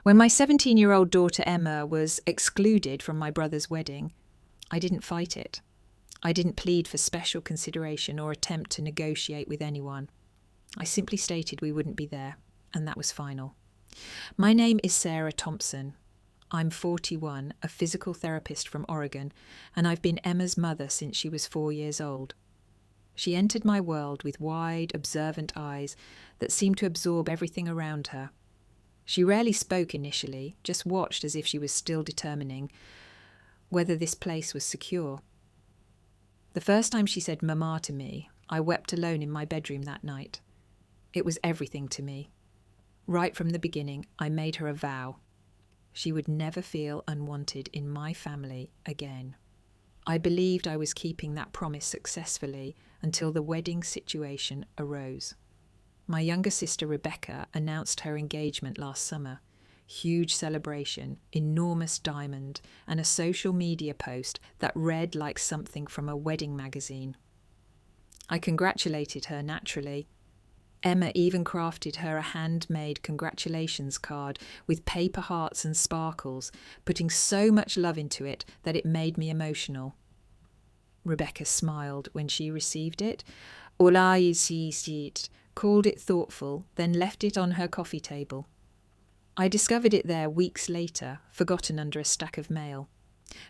When my 17-year-old daughter Emma was excluded from my brother's wedding, I didn't fight it. I didn't plead for special consideration or attempt to negotiate with anyone. I simply stated we wouldn't be there, and that was final. My name is Sarah Thompson. I'm 41, a physical therapist from Oregon, and I've been Emma's mother since she was 4 years old. She entered my world with wide, observant eyes that seemed to absorb everything around her. She rarely spoke initially, just watched as if she was still determining whether this place was secure. The first time she said "Mama" to me, I wept alone in my bedroom that night. It was everything to me. Right from the beginning, I made her a vow. She would never feel unwanted in my family again. I believed I was keeping that promise successfully until the wedding situation arose. My younger sister Rebecca announced her engagement last summer. Huge celebration, enormous diamond, and a social media post that read like something from a wedding magazine. I congratulated her naturally. Emma even crafted her a handmade congratulations card with paper hearts and sparkles, putting so much love into it that it made me emotional. Rebecca smiled when she received it. Called it thoughtful, then left it on her coffee table. I discovered it there weeks later, forgotten under a stack of mail.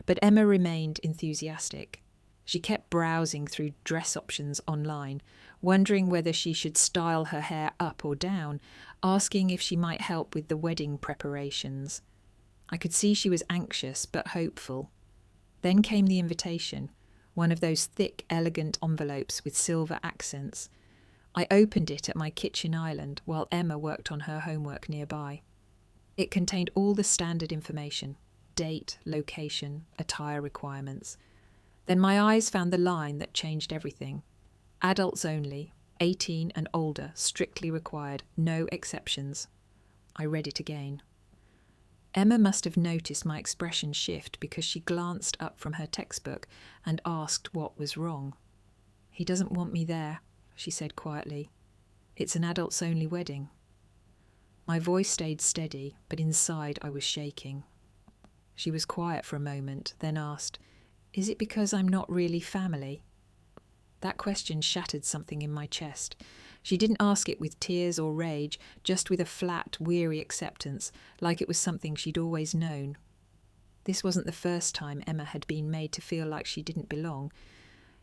But Emma remained enthusiastic. She kept browsing through dress options online, wondering whether she should style her hair up or down, asking if she might help with the wedding preparations. I could see she was anxious but hopeful. Then came the invitation, one of those thick, elegant envelopes with silver accents. I opened it at my kitchen island while Emma worked on her homework nearby. It contained all the standard information: date, location, attire requirements. Then my eyes found the line that changed everything. Adults only, 18 and older, strictly required, no exceptions. I read it again. Emma must have noticed my expression shift because she glanced up from her textbook and asked what was wrong. "He doesn't want me there," she said quietly. "It's an adults-only wedding." My voice stayed steady, but inside I was shaking. She was quiet for a moment, then asked, "Is it because I'm not really family?" That question shattered something in my chest. She didn't ask it with tears or rage, just with a flat, weary acceptance, like it was something she'd always known. This wasn't the first time Emma had been made to feel like she didn't belong.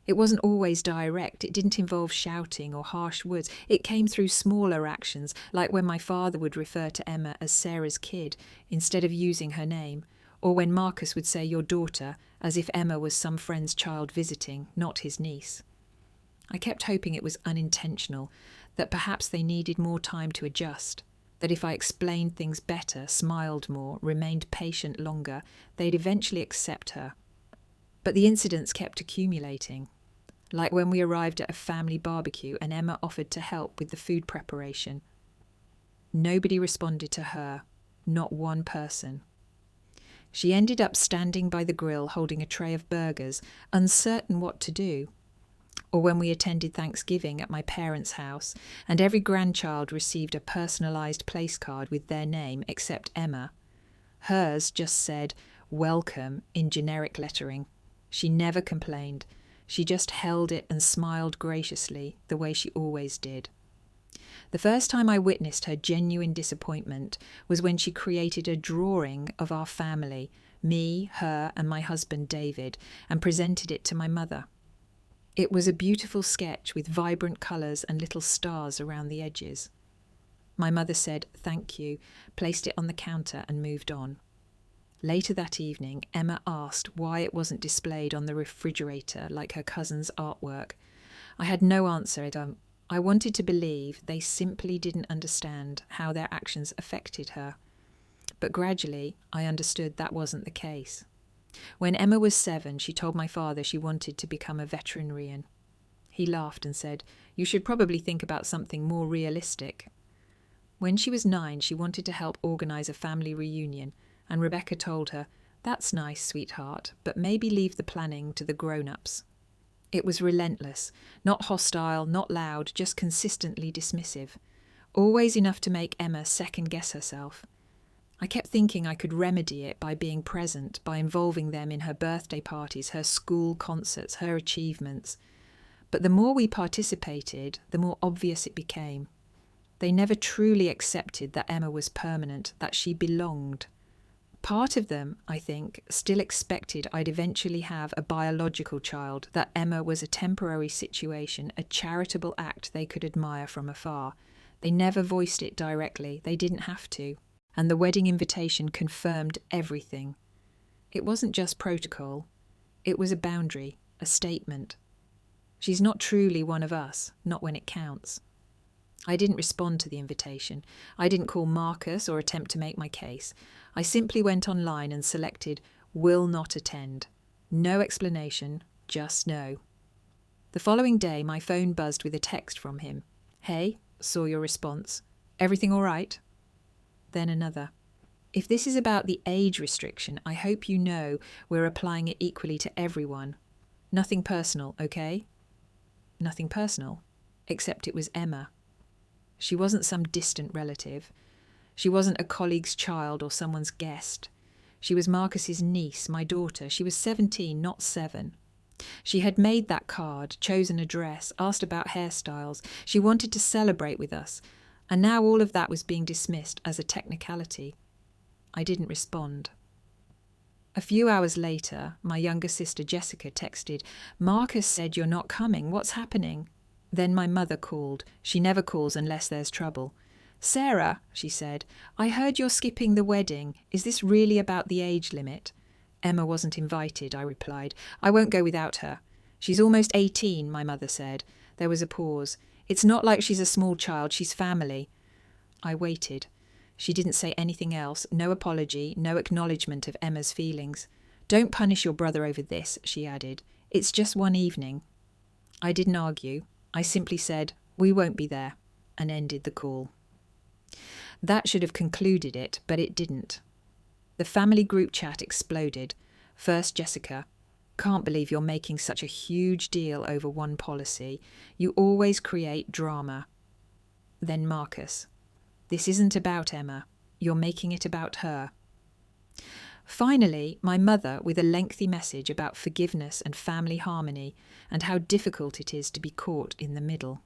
It wasn't always direct. It didn't involve shouting or harsh words. It came through smaller actions, like when my father would refer to Emma as Sarah's kid instead of using her name, or when Marcus would say "your daughter," as if Emma was some friend's child visiting, not his niece. I kept hoping it was unintentional, that perhaps they needed more time to adjust, that if I explained things better, smiled more, remained patient longer, they'd eventually accept her. But the incidents kept accumulating. Like when we arrived at a family barbecue and Emma offered to help with the food preparation. Nobody responded to her, not one person. She ended up standing by the grill holding a tray of burgers, uncertain what to do. Or when we attended Thanksgiving at my parents' house, and every grandchild received a personalised place card with their name except Emma. Hers just said "Welcome" in generic lettering. She never complained. She just held it and smiled graciously, the way she always did. The first time I witnessed her genuine disappointment was when she created a drawing of our family, me, her, and my husband David, and presented it to my mother. It was a beautiful sketch with vibrant colours and little stars around the edges. My mother said "thank you," placed it on the counter and moved on. Later that evening, Emma asked why it wasn't displayed on the refrigerator like her cousin's artwork. I had no answer. I wanted to believe they simply didn't understand how their actions affected her. But gradually, I understood that wasn't the case. When Emma was 7, she told my father she wanted to become a veterinarian. He laughed and said, "You should probably think about something more realistic." When she was 9, she wanted to help organise a family reunion, and Rebecca told her, "That's nice, sweetheart, but maybe leave the planning to the grown-ups." It was relentless, not hostile, not loud, just consistently dismissive. Always enough to make Emma second-guess herself. I kept thinking I could remedy it by being present, by involving them in her birthday parties, her school concerts, her achievements. But the more we participated, the more obvious it became. They never truly accepted that Emma was permanent, that she belonged. Part of them, I think, still expected I'd eventually have a biological child, that Emma was a temporary situation, a charitable act they could admire from afar. They never voiced it directly, they didn't have to. And the wedding invitation confirmed everything. It wasn't just protocol. It was a boundary, a statement. She's not truly one of us, not when it counts. I didn't respond to the invitation. I didn't call Marcus or attempt to make my case. I simply went online and selected "will not attend." No explanation, just no. The following day, my phone buzzed with a text from him. "Hey, saw your response. Everything all right?" Then another. "If this is about the age restriction, I hope you know we're applying it equally to everyone. Nothing personal, okay?" Nothing personal, except it was Emma. She wasn't some distant relative. She wasn't a colleague's child or someone's guest. She was Marcus's niece, my daughter. She was 17, not 7. She had made that card, chosen a dress, asked about hairstyles. She wanted to celebrate with us. And now all of that was being dismissed as a technicality. I didn't respond. A few hours later, my younger sister Jessica texted, "Marcus said you're not coming. What's happening?" Then my mother called. She never calls unless there's trouble. "Sarah," she said, "I heard you're skipping the wedding. Is this really about the age limit?" "Emma wasn't invited," I replied. "I won't go without her." "She's almost 18, my mother said. There was a pause. "It's not like she's a small child, she's family." I waited. She didn't say anything else, no apology, no acknowledgement of Emma's feelings. "Don't punish your brother over this," she added. "It's just one evening." I didn't argue. I simply said, "We won't be there," and ended the call. That should have concluded it, but it didn't. The family group chat exploded. First Jessica. "Can't believe you're making such a huge deal over one policy. You always create drama." Then Marcus. "This isn't about Emma. You're making it about her." Finally, my mother with a lengthy message about forgiveness and family harmony and how difficult it is to be caught in the middle.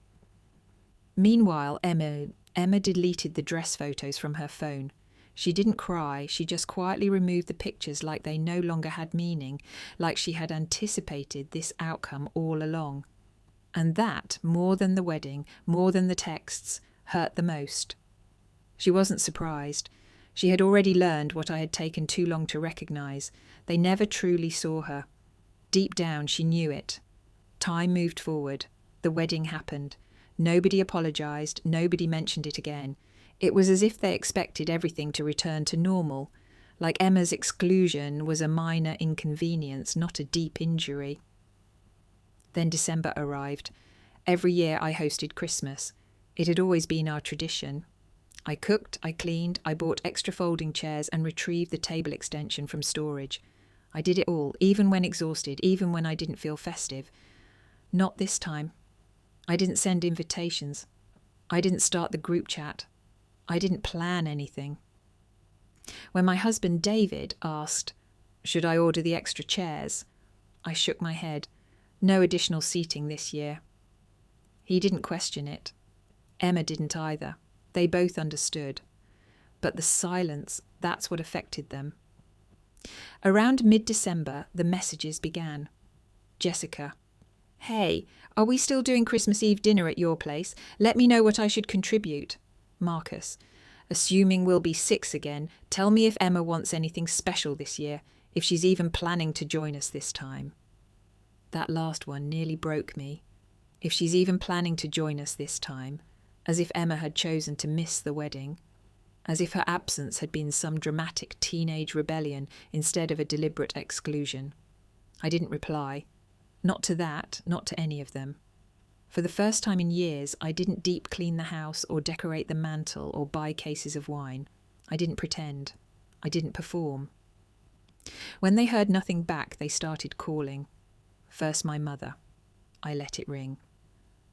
Meanwhile, Emma deleted the dress photos from her phone. She didn't cry, she just quietly removed the pictures like they no longer had meaning, like she had anticipated this outcome all along. And that, more than the wedding, more than the texts, hurt the most. She wasn't surprised. She had already learned what I had taken too long to recognise. They never truly saw her. Deep down, she knew it. Time moved forward. The wedding happened. Nobody apologised. Nobody mentioned it again. It was as if they expected everything to return to normal, like Emma's exclusion was a minor inconvenience, not a deep injury. Then December arrived. Every year I hosted Christmas. It had always been our tradition. I cooked, I cleaned, I bought extra folding chairs and retrieved the table extension from storage. I did it all, even when exhausted, even when I didn't feel festive. Not this time. I didn't send invitations. I didn't start the group chat. I didn't plan anything. When my husband David asked, "Should I order the extra chairs?" I shook my head. No additional seating this year. He didn't question it. Emma didn't either. They both understood. But the silence, that's what affected them. Around mid-December, the messages began. Jessica. "Hey, are we still doing Christmas Eve dinner at your place? Let me know what I should contribute." Marcus. "Assuming we'll be 6 again, tell me if Emma wants anything special this year, if she's even planning to join us this time." That last one nearly broke me. If she's even planning to join us this time. As if Emma had chosen to miss the wedding. As if her absence had been some dramatic teenage rebellion instead of a deliberate exclusion. I didn't reply. Not to that, not to any of them. For the first time in years, I didn't deep clean the house or decorate the mantel or buy cases of wine. I didn't pretend. I didn't perform. When they heard nothing back, they started calling. First my mother. I let it ring.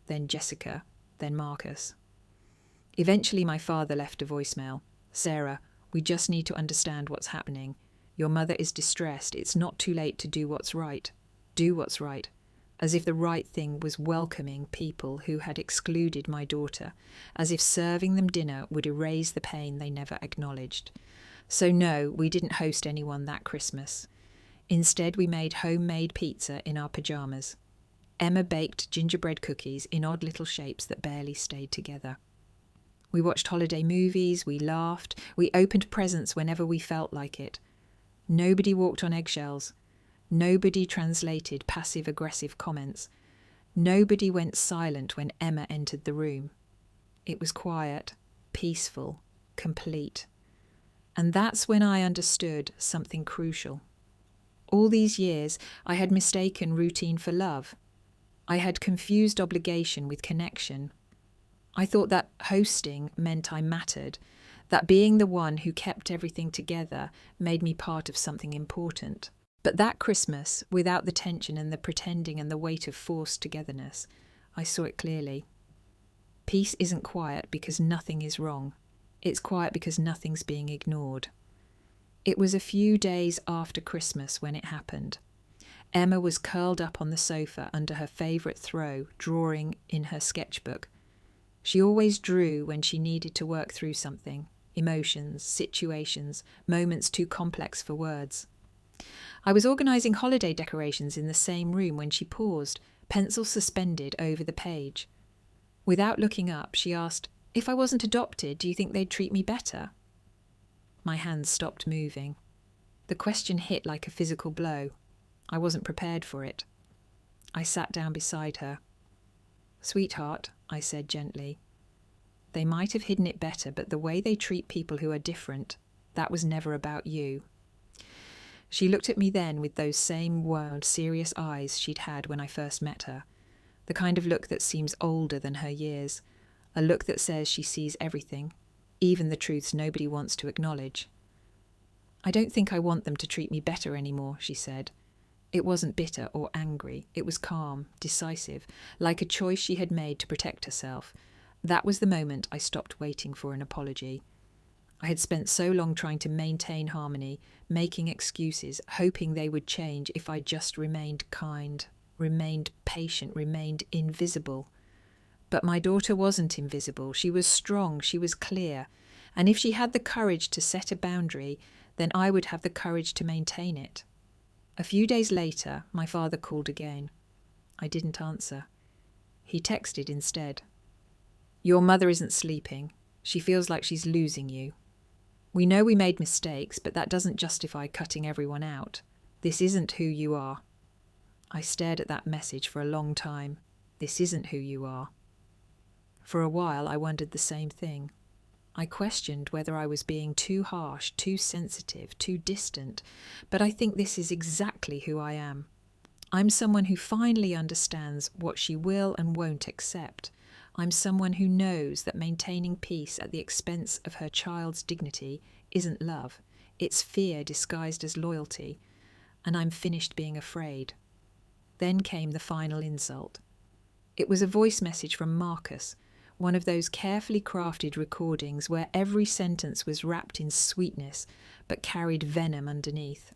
Then Jessica. Then Marcus. Eventually my father left a voicemail. "Sarah, We just need to understand what's happening. Your mother is distressed. It's not too late to do what's right. Do what's right. As if the right thing was welcoming people who had excluded my daughter, as if serving them dinner would erase the pain they never acknowledged. So no, we didn't host anyone that Christmas. Instead, we made homemade pizza in our pyjamas. Emma baked gingerbread cookies in odd little shapes that barely stayed together. We watched holiday movies, we laughed, we opened presents whenever we felt like it. Nobody walked on eggshells. Nobody translated passive-aggressive comments. Nobody went silent when Emma entered the room. It was quiet, peaceful, complete. And that's when I understood something crucial. All these years, I had mistaken routine for love. I had confused obligation with connection. I thought that hosting meant I mattered, that being the one who kept everything together made me part of something important. But that Christmas, without the tension and the pretending and the weight of forced togetherness, I saw it clearly. Peace isn't quiet because nothing is wrong. It's quiet because nothing's being ignored. It was a few days after Christmas when it happened. Emma was curled up on the sofa under her favourite throw, drawing in her sketchbook. She always drew when she needed to work through something, emotions, situations, moments too complex for words. I was organising holiday decorations in the same room when she paused, pencil suspended over the page. Without looking up, she asked, "If I wasn't adopted, do you think they'd treat me better?" My hands stopped moving. The question hit like a physical blow. I wasn't prepared for it. I sat down beside her. "Sweetheart," I said gently, "they might have hidden it better, but the way they treat people who are different, that was never about you." She looked at me then with those same wild, serious eyes she'd had when I first met her, the kind of look that seems older than her years, a look that says she sees everything, even the truths nobody wants to acknowledge. "I don't think I want them to treat me better anymore," she said. It wasn't bitter or angry. It was calm, decisive, like a choice she had made to protect herself. That was the moment I stopped waiting for an apology. I had spent so long trying to maintain harmony, making excuses, hoping they would change if I just remained kind, remained patient, remained invisible. But my daughter wasn't invisible. She was strong, she was clear. And if she had the courage to set a boundary, then I would have the courage to maintain it. A few days later, my father called again. I didn't answer. He texted instead. "Your mother isn't sleeping. She feels like she's losing you. We know we made mistakes, but that doesn't justify cutting everyone out. This isn't who you are." I stared at that message for a long time. This isn't who you are. For a while, I wondered the same thing. I questioned whether I was being too harsh, too sensitive, too distant, but I think this is exactly who I am. I'm someone who finally understands what she will and won't accept. I'm someone who knows that maintaining peace at the expense of her child's dignity isn't love. It's fear disguised as loyalty. And I'm finished being afraid. Then came the final insult. It was a voice message from Marcus, one of those carefully crafted recordings where every sentence was wrapped in sweetness but carried venom underneath.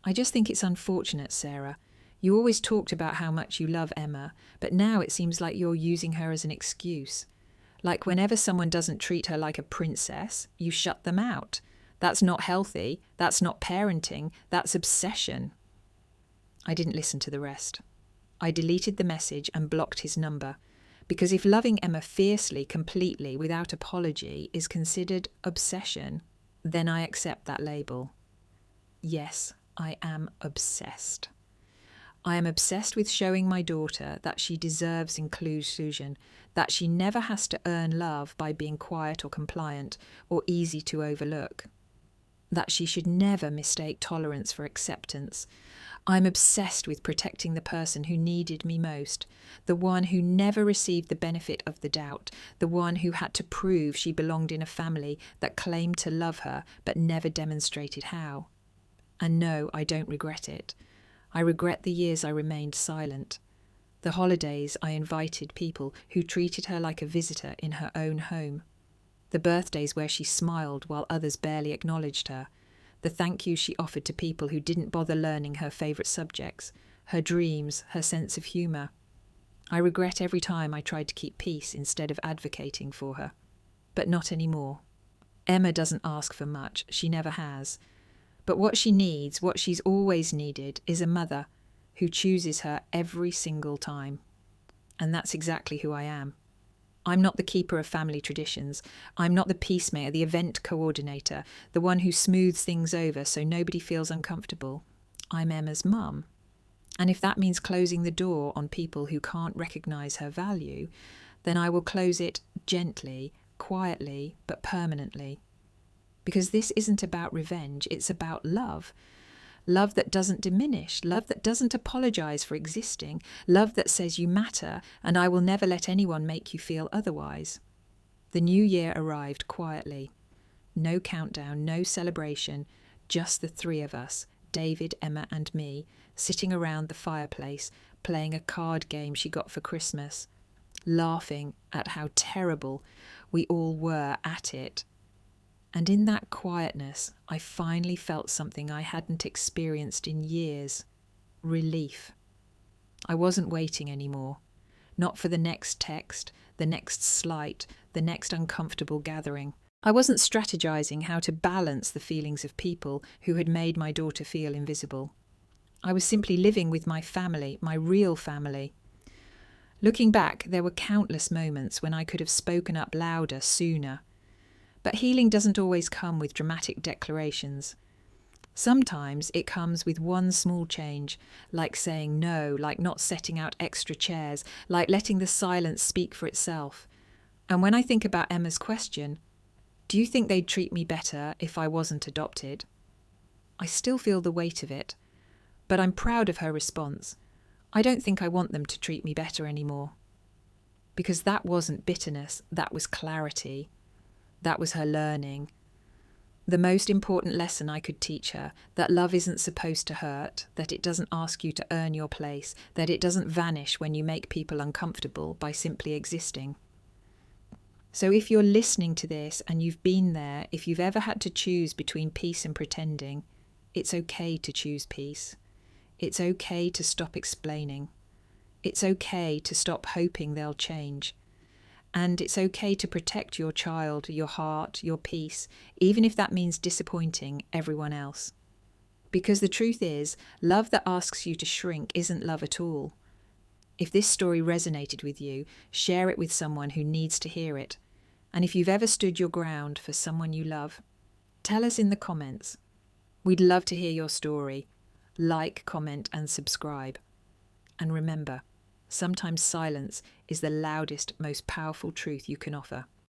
"I just think it's unfortunate, Sarah. You always talked about how much you love Emma, but now it seems like you're using her as an excuse. Like whenever someone doesn't treat her like a princess, you shut them out. That's not healthy. That's not parenting. That's obsession." I didn't listen to the rest. I deleted the message and blocked his number, because if loving Emma fiercely, completely, without apology is considered obsession, then I accept that label. Yes, I am obsessed. I am obsessed with showing my daughter that she deserves inclusion, that she never has to earn love by being quiet or compliant or easy to overlook, that she should never mistake tolerance for acceptance. I'm obsessed with protecting the person who needed me most, the one who never received the benefit of the doubt, the one who had to prove she belonged in a family that claimed to love her but never demonstrated how. And no, I don't regret it. I regret the years I remained silent. The holidays I invited people who treated her like a visitor in her own home. The birthdays where she smiled while others barely acknowledged her. The thank yous she offered to people who didn't bother learning her favourite subjects, her dreams, her sense of humour. I regret every time I tried to keep peace instead of advocating for her. But not anymore. Emma doesn't ask for much, she never has. But what she needs, what she's always needed, is a mother who chooses her every single time. And that's exactly who I am. I'm not the keeper of family traditions. I'm not the peacemaker, the event coordinator, the one who smooths things over so nobody feels uncomfortable. I'm Emma's mum. And if that means closing the door on people who can't recognise her value, then I will close it gently, quietly, but permanently. Because this isn't about revenge, it's about love. Love that doesn't diminish, love that doesn't apologise for existing, love that says you matter, and I will never let anyone make you feel otherwise. The new year arrived quietly. No countdown, no celebration, just the three of us, David, Emma and me, sitting around the fireplace, playing a card game she got for Christmas, laughing at how terrible we all were at it. And in that quietness, I finally felt something I hadn't experienced in years. Relief. I wasn't waiting anymore. Not for the next text, the next slight, the next uncomfortable gathering. I wasn't strategizing how to balance the feelings of people who had made my daughter feel invisible. I was simply living with my family, my real family. Looking back, there were countless moments when I could have spoken up louder sooner. But healing doesn't always come with dramatic declarations. Sometimes it comes with one small change, like saying no, like not setting out extra chairs, like letting the silence speak for itself. And when I think about Emma's question, do you think they'd treat me better if I wasn't adopted? I still feel the weight of it, but I'm proud of her response. I don't think I want them to treat me better anymore. Because that wasn't bitterness, that was clarity. That was her learning. The most important lesson I could teach her, that love isn't supposed to hurt, that it doesn't ask you to earn your place, that it doesn't vanish when you make people uncomfortable by simply existing. So if you're listening to this and you've been there, if you've ever had to choose between peace and pretending, it's okay to choose peace. It's okay to stop explaining. It's okay to stop hoping they'll change. And it's okay to protect your child, your heart, your peace, even if that means disappointing everyone else. Because the truth is, love that asks you to shrink isn't love at all. If this story resonated with you, share it with someone who needs to hear it. And if you've ever stood your ground for someone you love, tell us in the comments. We'd love to hear your story. Like, comment, and subscribe. And remember, sometimes silence is the loudest, most powerful truth you can offer.